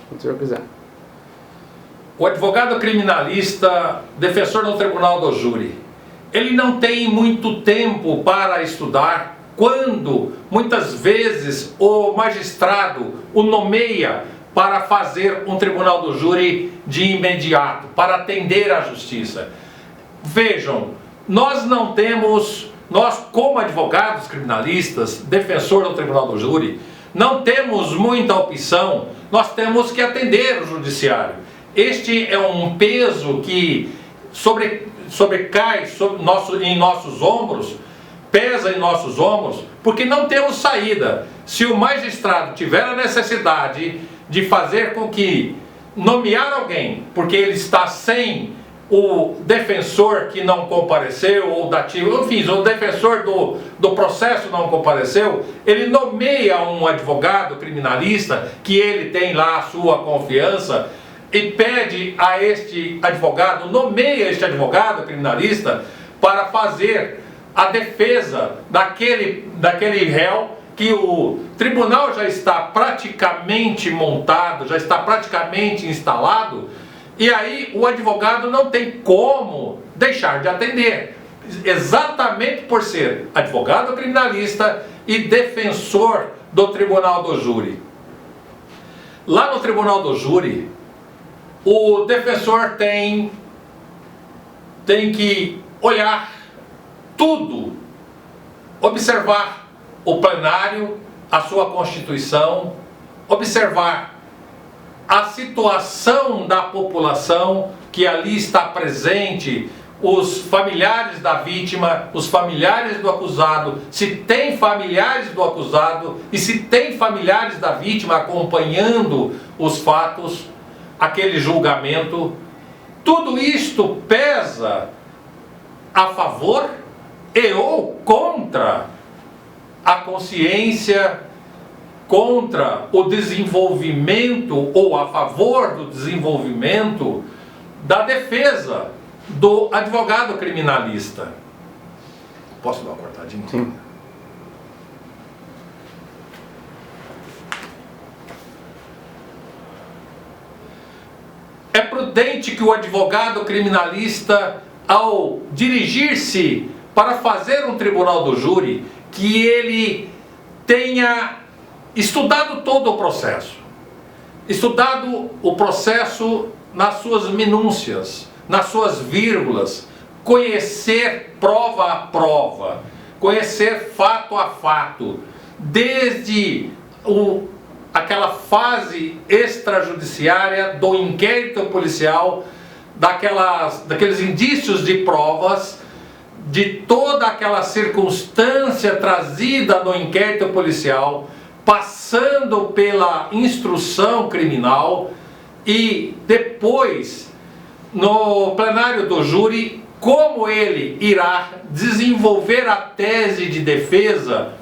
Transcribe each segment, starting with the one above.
quando o senhor quiser. O advogado criminalista, defensor no tribunal do júri, ele não tem muito tempo para estudar quando, muitas vezes, o magistrado o nomeia para fazer um tribunal do júri de imediato, para atender à justiça. Vejam, nós como advogados criminalistas, defensor do tribunal do júri, não temos muita opção, nós temos que atender o judiciário. Este é um peso que sobrecai em nossos ombros, pesa em nossos ombros, porque não temos saída. Se o magistrado tiver a necessidade de fazer com que nomear alguém, porque ele está sem o defensor que não compareceu, ou enfim, o defensor do processo não compareceu, ele nomeia um advogado criminalista, que ele tem lá a sua confiança, e pede a este advogado, nomeia este advogado criminalista para fazer a defesa daquele réu que o tribunal já está praticamente montado, já está praticamente instalado, e aí o advogado não tem como deixar de atender, exatamente por ser advogado criminalista e defensor do tribunal do júri. Lá no tribunal do júri, o defensor tem que olhar tudo, observar o plenário, a sua constituição, observar a situação da população que ali está presente, os familiares da vítima, os familiares do acusado, se tem familiares do acusado e se tem familiares da vítima acompanhando os fatos, aquele julgamento. Tudo isto pesa a favor e ou contra a consciência, contra o desenvolvimento ou a favor do desenvolvimento da defesa do advogado criminalista. Posso dar uma cortadinha? Sim. É prudente que o advogado criminalista, ao dirigir-se para fazer um tribunal do júri, que ele tenha estudado todo o processo. Estudado o processo nas suas minúcias, nas suas vírgulas, conhecer prova a prova, conhecer fato a fato, desde aquela fase extrajudiciária do inquérito policial, daqueles indícios de provas, de toda aquela circunstância trazida no inquérito policial, passando pela instrução criminal e depois, no plenário do júri, como ele irá desenvolver a tese de defesa,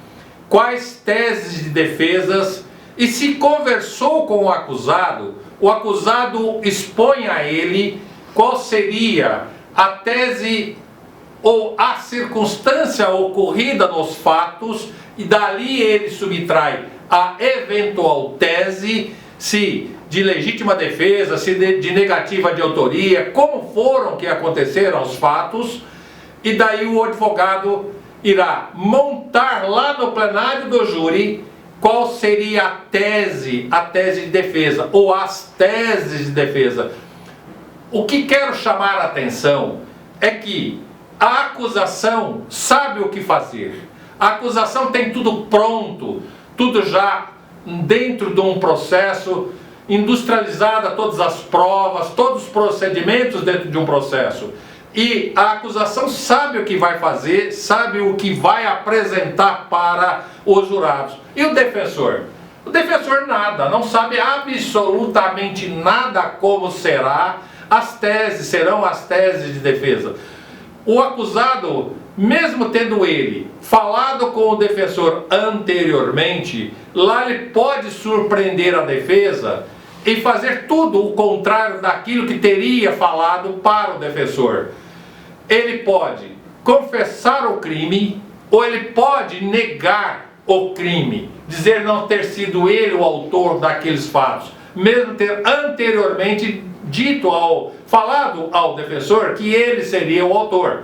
quais teses de defesas, e se conversou com o acusado expõe a ele qual seria a tese ou a circunstância ocorrida nos fatos, e dali ele subtrai a eventual tese, se de legítima defesa, se de negativa de autoria, como foram que aconteceram os fatos, e daí o advogado irá montar lá no plenário do júri qual seria a tese de defesa, ou as teses de defesa. O que quero chamar a atenção é que a acusação sabe o que fazer. A acusação tem tudo pronto, tudo já dentro de um processo, industrializada todas as provas, todos os procedimentos dentro de um processo. E a acusação sabe o que vai fazer, sabe o que vai apresentar para os jurados. E o defensor? O defensor nada, não sabe absolutamente nada como serão as teses de defesa. O acusado, mesmo tendo ele falado com o defensor anteriormente, lá ele pode surpreender a defesa e fazer tudo o contrário daquilo que teria falado para o defensor. Ele pode confessar o crime ou ele pode negar o crime, dizer não ter sido ele o autor daqueles fatos, mesmo ter anteriormente falado ao defensor que ele seria o autor.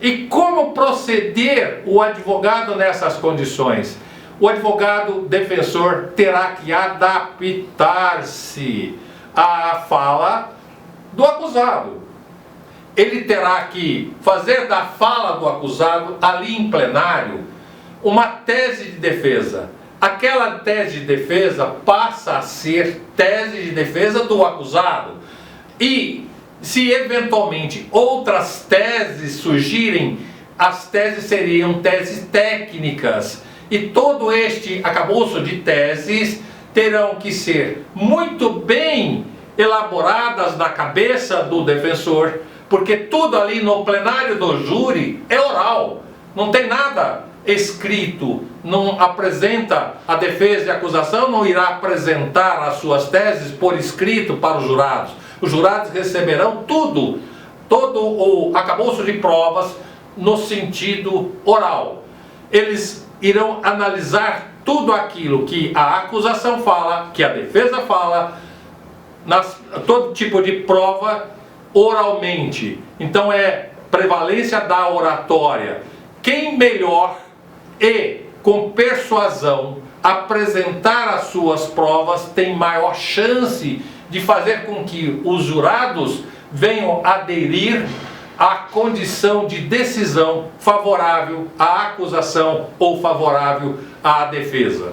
E como proceder o advogado nessas condições? O advogado defensor terá que adaptar-se à fala do acusado. Ele terá que fazer da fala do acusado, ali em plenário, uma tese de defesa. Aquela tese de defesa passa a ser tese de defesa do acusado. E se eventualmente outras teses surgirem, as teses seriam teses técnicas. E todo este arcabouço de teses terão que ser muito bem elaboradas na cabeça do defensor, porque tudo ali no plenário do júri é oral, não tem nada escrito, não apresenta a defesa e a acusação, não irá apresentar as suas teses por escrito para os jurados. Os jurados receberão todo o arcabouço de provas no sentido oral. Eles irão analisar tudo aquilo que a acusação fala, que a defesa fala, todo tipo de prova oralmente. Então é prevalência da oratória. Quem melhor e com persuasão apresentar as suas provas tem maior chance de fazer com que os jurados venham aderir à condição de decisão favorável à acusação ou favorável à defesa.